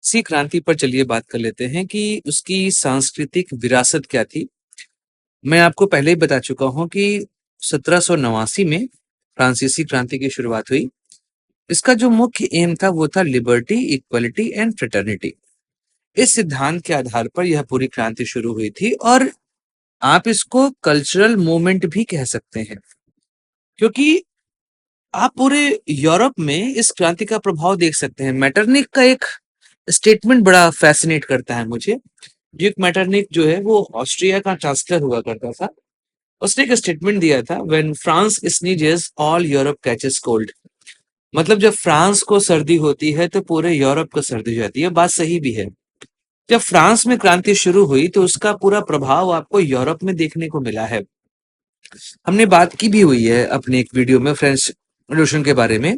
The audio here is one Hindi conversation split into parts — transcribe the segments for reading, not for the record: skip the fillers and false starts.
सी क्रांति पर चलिए बात कर लेते हैं कि उसकी सांस्कृतिक विरासत क्या थी। मैं आपको पहले ही बता चुका हूँ कि 1789 में फ्रांसीसी क्रांति की शुरुआत हुई। इसका जो मुख्य एम था वो था लिबर्टी, इक्वलिटी एंड फ्रेटर्निटी। इस सिद्धांत के आधार पर यह पूरी क्रांति शुरू हुई थी और आप इसको कल्चरल मूवमेंट भी कह सकते हैं, क्योंकि आप पूरे यूरोप में इस क्रांति का प्रभाव देख सकते हैं। मेटरनिक का एक स्टेटमेंट बड़ा फैसिनेट करता है मुझे। ड्यूक मेटरनिक जो है वो ऑस्ट्रिया का चांसलर हुआ करता था। उसने एक स्टेटमेंट दिया था, when France sneezes all Europe catches cold. मतलब जब फ्रांस को सर्दी होती है तो पूरे यूरोप को सर्दी हो जाती है। बात सही भी है। जब फ्रांस में क्रांति शुरू हुई तो उसका पूरा प्रभाव आपको यूरोप में देखने को मिला है। हमने बात की भी हुई है अपने एक वीडियो में फ्रेंच रेवोल्यूशन के बारे में,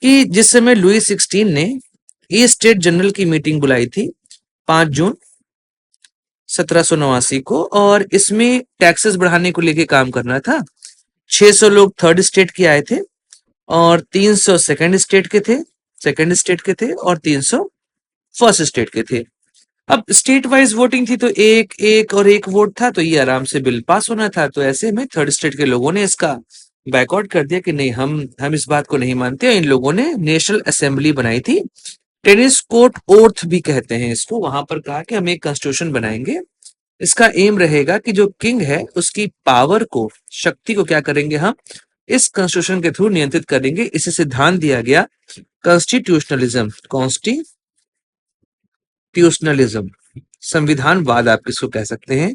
कि जिस समय लुई 16 ने ई स्टेट जनरल की मीटिंग बुलाई थी 5 जून 1789 को, और इसमें टैक्सेस बढ़ाने को लेके काम करना था। 600 लोग थर्ड स्टेट के आए थे और 300 सेकंड स्टेट के थे और 300 फर्स्ट स्टेट के थे। अब स्टेट वाइज वोटिंग थी तो एक एक और एक वोट था, तो ये आराम से बिल पास होना था। तो ऐसे में थर्ड स्टेट के लोगों ने इसका बैकआउट कर दिया कि नहीं, हम इस बात को नहीं मानते। इन लोगों ने नेशनल असेंबली बनाई थी। टेनिस कोर्ट ओर्थ भी कहते हैं इसको। वहां पर कहा कि हम एक कॉन्स्टिट्यूशन बनाएंगे। इसका एम रहेगा कि जो किंग है उसकी पावर को, शक्ति को क्या करेंगे, हम इस कॉन्स्टिट्यूशन के थ्रू नियंत्रित करेंगे। इसे सिद्धांत दिया गया कॉन्स्टिट्यूशनलिज्म। कॉन्स्टिट्यूशनलिज्म, संविधानवाद आप किसको कह सकते हैं,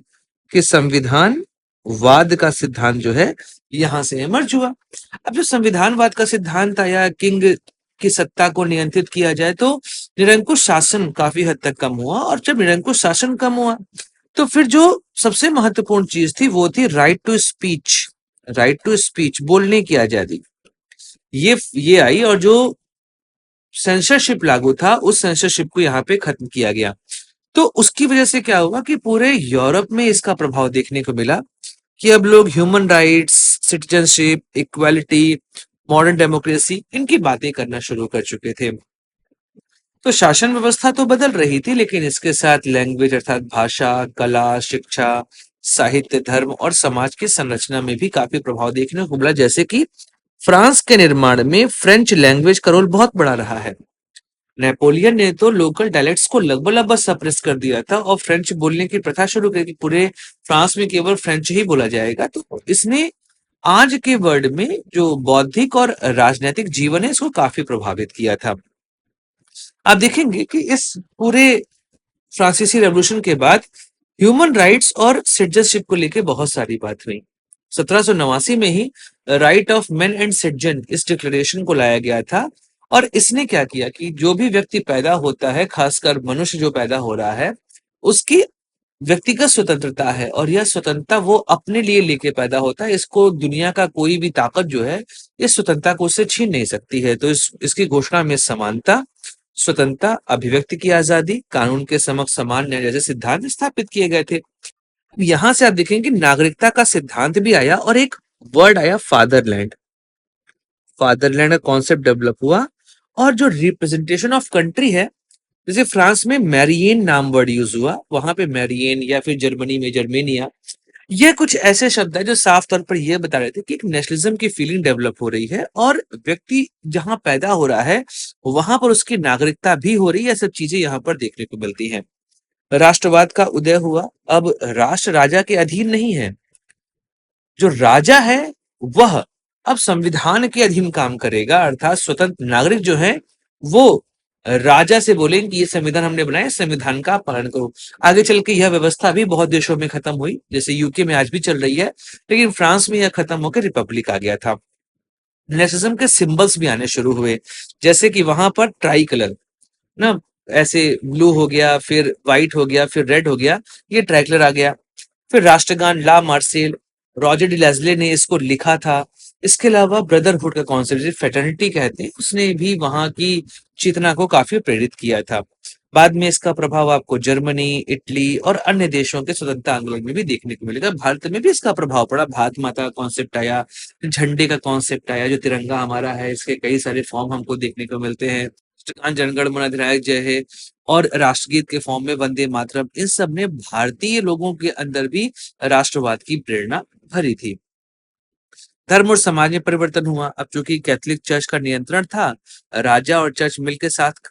कि संविधानवाद का सिद्धांत जो है यहां से इमर्ज हुआ। अब जो संविधानवाद का सिद्धांत आया, किंग की सत्ता को नियंत्रित किया जाए, तो निरंकुश शासन काफी हद तक कम हुआ। और जब निरंकुश शासन कम हुआ तो फिर जो सबसे महत्वपूर्ण चीज थी वो थी right to speech. Right to speech, बोलने की आजादी, ये आई। और जो सेंसरशिप लागू था उस सेंसरशिप को यहाँ पे खत्म किया गया। तो उसकी वजह से क्या हुआ कि पूरे यूरोप में इसका प्रभाव देखने को मिला कि अब लोग human rights, citizenship, equality, modern democracy, इनकी बातें करना शुरू कर चुके थे। तो शासन व्यवस्था तो बदल रही थी, लेकिन इसके साथ लैंग्वेज अर्थात भाषा, कला, शिक्षा, साहित्य, धर्म और समाज की संरचना में भी काफी प्रभाव देखने को मिला। जैसे कि फ्रांस के निर्माण में फ्रेंच लैंग्वेज का रोल बहुत बड़ा रहा है। नेपोलियन ने तो लोकल डायलेक्ट्स को लगभग सप्रेस कर दिया था और फ्रेंच बोलने की प्रथा शुरू कर दी। पूरे फ्रांस में केवल फ्रेंच ही बोला जाएगा। तो इसने आज के वर्ल्ड में जो बौद्धिक और राजनीतिक जीवन है इसको काफी प्रभावित किया था। आप देखेंगे कि इस पूरे फ्रांसीसी रेवोल्यूशन के बाद ह्यूमन राइट्स और सिटीजनशिप को लेकर बहुत सारी बात हुई। 1789 में ही right of man and citizen, इस डिक्लेरेशन को लाया गया था। और इसने क्या किया कि जो भी व्यक्ति पैदा होता है, खासकर मनुष्य जो पैदा हो रहा है, उसकी व्यक्तिगत स्वतंत्रता है और यह स्वतंत्रता वो अपने लिए लेके पैदा होता है। इसको दुनिया का कोई भी ताकत जो है इस स्वतंत्रता को उससे छीन नहीं सकती है। तो इसकी घोषणा में समानता, स्वतंत्रता, अभिव्यक्ति की आजादी, कानून के समक्ष समान न्याय जैसे सिद्धांत स्थापित किए गए थे। यहां से आप देखेंगे नागरिकता का सिद्धांत भी आया और एक वर्ड आया, फादरलैंड। फादरलैंड का कॉन्सेप्ट डेवलप हुआ। और जो रिप्रेजेंटेशन ऑफ कंट्री है, जैसे फ्रांस में मैरियन नाम वर्ड यूज हुआ, वहां पे मैरियन, या फिर जर्मनी में जर्मेनिया, ये कुछ ऐसे शब्द है जो साफ तौर पर यह बता रहे थे कि एक नेशनलिज्म की फीलिंग डेवलप हो रही है और व्यक्ति जहां पैदा हो रहा है वहां पर उसकी नागरिकता भी हो रही है। सब चीजें यहाँ पर देखने को मिलती हैं। राष्ट्रवाद का उदय हुआ। अब राष्ट्र राजा के अधीन नहीं है। जो राजा है वह अब संविधान के अधीन काम करेगा, अर्थात स्वतंत्र नागरिक जो है वो राजा से बोलेंगे कि ये संविधान हमने बनाया, संविधान का पालन करो। आगे चल के यह व्यवस्था भी बहुत देशों में खत्म हुई, जैसे यूके में आज भी चल रही है, लेकिन फ्रांस में यह खत्म होकर रिपब्लिक आ गया था। नेशनलिज्म के सिंबल्स भी आने शुरू हुए, जैसे कि वहां पर ट्राई कलर ना, ऐसे ब्लू हो गया, फिर व्हाइट हो गया, फिर रेड हो गया, ये ट्राई कलर आ गया। फिर राष्ट्रगान ला मार्सेल, रॉजर डी लेज़ले ने इसको लिखा था। इसके अलावा ब्रदरहुड का कॉन्सेप्ट, जिसे फ्रेटर्निटी कहते हैं, उसने भी वहां की चेतना को काफी प्रेरित किया था। बाद में इसका प्रभाव आपको जर्मनी, इटली और अन्य देशों के स्वतंत्रता आंदोलन में भी देखने को मिलेगा। भारत में भी इसका प्रभाव पड़ा। भारत माता का कॉन्सेप्ट आया, झंडे का कॉन्सेप्ट आया, जो तिरंगा हमारा है इसके कई सारे फॉर्म हमको देखने को मिलते हैं। राष्ट्रगान जनगण मन अधिनायक जय हे और राष्ट्रगीत के फॉर्म में वंदे मातरम, इन सब ने भारतीय लोगों के अंदर भी राष्ट्रवाद की प्रेरणा भरी थी। धर्म और समाज में परिवर्तन हुआ। अब चूंकि कैथोलिक चर्च का नियंत्रण था, राजा और चर्च मिलकर साथ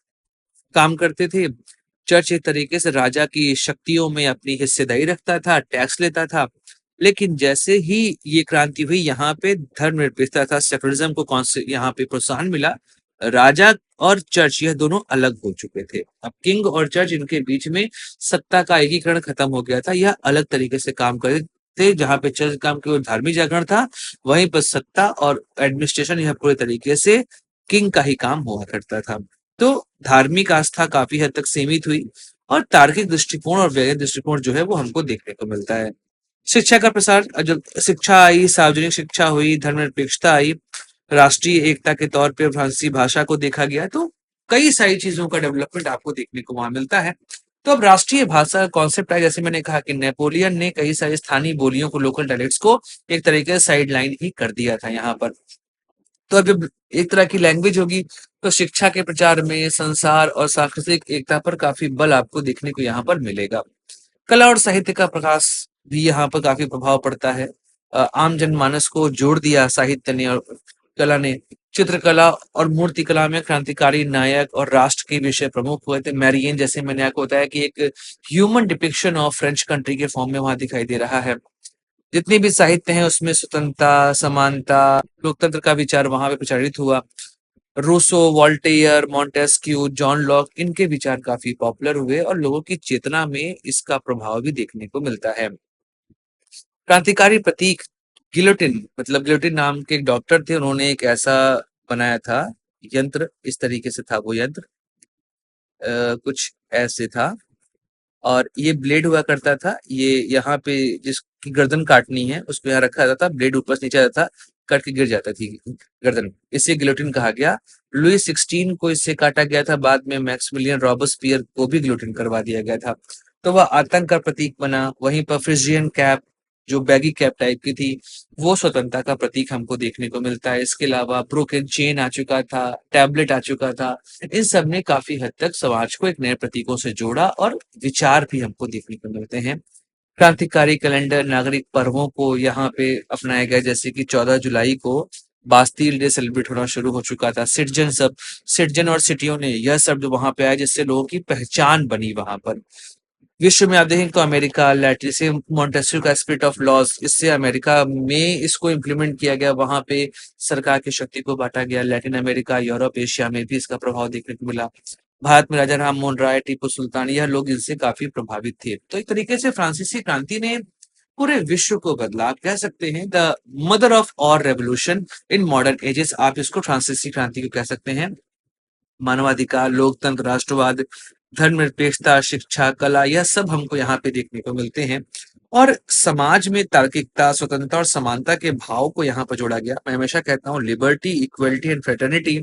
काम करते थे। चर्च एक तरीके से राजा की शक्तियों में अपनी हिस्सेदारी रखता था, टैक्स लेता था। लेकिन जैसे ही ये क्रांति हुई, यहाँ पे धर्मनिरपेक्षता था, सेकुलरिज्म को कौन से यहाँ पे प्रोत्साहन मिला। राजा और चर्च यह दोनों अलग हो चुके थे। अब किंग और चर्च, इनके बीच में सत्ता का एकीकरण खत्म हो गया था। यह अलग तरीके से काम कर थे। जहां पे चर्च काम केवल धार्मिक जागरण था, वहीं पर सत्ता और एडमिनिस्ट्रेशन यह पूरे तरीके से किंग का ही काम हुआ करता था। तो धार्मिक आस्था काफी हद तक सीमित हुई और तार्किक दृष्टिकोण और वैज्ञानिक दृष्टिकोण जो है वो हमको देखने को मिलता है। शिक्षा का प्रसार, जब शिक्षा आई, सार्वजनिक शिक्षा हुई, धर्मनिरपेक्षता आई, राष्ट्रीय एकता के तौर पे फ्रांसीसी भाषा को देखा गया, तो कई सारी चीजों का डेवलपमेंट आपको देखने को वहां मिलता है। तो अब राष्ट्रीय भाषा कॉन्सेप्ट आया, जैसे मैंने कहा कि नेपोलियन ने कई सारी स्थानीय बोलियों को, लोकल डायलेक्ट्स को एक तरीके से साइड लाइन ही कर दिया था यहाँ पर। तो अब जब एक तरह की लैंग्वेज होगी, तो शिक्षा के प्रचार में संसार और सांस्कृतिक एकता पर काफी बल आपको देखने को यहाँ पर मिलेगा। कला और साहित्य का प्रकाश भी यहाँ पर काफी प्रभाव पड़ता है। आम जनमानस को जोड़ दिया साहित्य ने और कला ने। चित्रकला और मूर्तिकला में क्रांतिकारी नायक और राष्ट्र के विषय प्रमुख हुए थे। मैरियन, जैसे मैंने आपको बताया कि एक human depiction of French country के फॉर्म में वहां दिखाई दे रहा है। जितने भी साहित्य हैं उसमें स्वतंत्रता, समानता, लोकतंत्र का विचार वहां पे प्रचारित हुआ। Rousseau, Voltaire, Montesquieu, John Locke, इनके विचार काफी पॉपुलर हुए और लोगों की चेतना में इसका प्रभाव भी देखने को मिलता है। क्रांतिकारी प्रतीक गिलोटिन, मतलब गिलोटिन नाम के एक डॉक्टर थे, उन्होंने एक ऐसा बनाया था यंत्र, इस तरीके से था वो यंत्र, कुछ ऐसे था और ये ब्लेड हुआ करता था। ये यहाँ पे जिसकी गर्दन काटनी है उसको यहाँ रखा जाता था, ब्लेड ऊपर से नीचे जाता था, कट के गिर जाता थी गर्दन। इसे गिलोटिन कहा गया। लुई 16 को इससे काटा गया था। बाद में मैक्सिमिलियन रॉबस्पियर को भी गिलोटिन करवा दिया गया था। तो वह आतंक का प्रतीक बना। वहीं पर फ्रिजियन कैप, जो बैगी कैप टाइप की थी, वो स्वतंत्रता का प्रतीक हमको देखने को मिलता है। इसके अलावा ब्रोकन चेन आ चुका था, टैबलेट आ चुका था। इन सब ने काफी हद तक समाज को एक नए प्रतीकों से जोड़ा और विचार भी हमको देखने को मिलते हैं। क्रांतिकारी कैलेंडर, नागरिक पर्वों को यहाँ पे अपनाया गया, जैसे कि 14 जुलाई को बास्टील डे सेलिब्रेट होना शुरू हो चुका था। सिटीजन और सिटियों ने यह शब्द वहां पे आया, जिससे लोगों की पहचान बनी वहां पर। विश्व में आप देखें तो अमेरिका, लैटिन से मॉन्टेस्क्यू का स्पिरिट ऑफ लॉस, इससे अमेरिका में इसको इम्प्लीमेंट किया गया, वहां पे सरकार की शक्ति को बांटा गया। लैटिन अमेरिका, यूरोप, एशिया में भी इसका प्रभाव देखने को मिला। भारत में राजा राम मोहन राय, टीपू सुल्तान, यह लोग इनसे काफी प्रभावित थे। तो एक तरीके से फ्रांसीसी क्रांति ने पूरे विश्व को बदला। आप कह सकते हैं the mother of all revolution in modern ages, आप इसको फ्रांसीसी क्रांति को कह सकते हैं। मानवाधिकार, लोकतंत्र, राष्ट्रवाद, धर्मनिरपेक्षता, शिक्षा, कला, यह सब हमको यहाँ पे देखने को मिलते हैं। और समाज में तार्किकता, स्वतंत्रता और समानता के भाव को यहाँ पर जोड़ा गया। मैं हमेशा कहता हूँ liberty, equality and fraternity,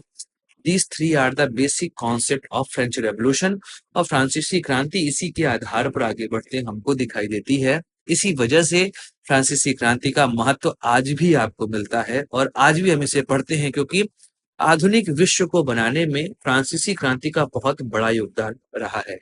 these three are the basic concept of French revolution. और फ्रांसीसी क्रांति इसी के आधार पर आगे बढ़ते हमको दिखाई देती है। इसी वजह से फ्रांसीसी क्रांति का महत्व आज भी आपको मिलता है और आज भी हम इसे पढ़ते हैं, क्योंकि आधुनिक विश्व को बनाने में फ्रांसीसी क्रांति का बहुत बड़ा योगदान रहा है।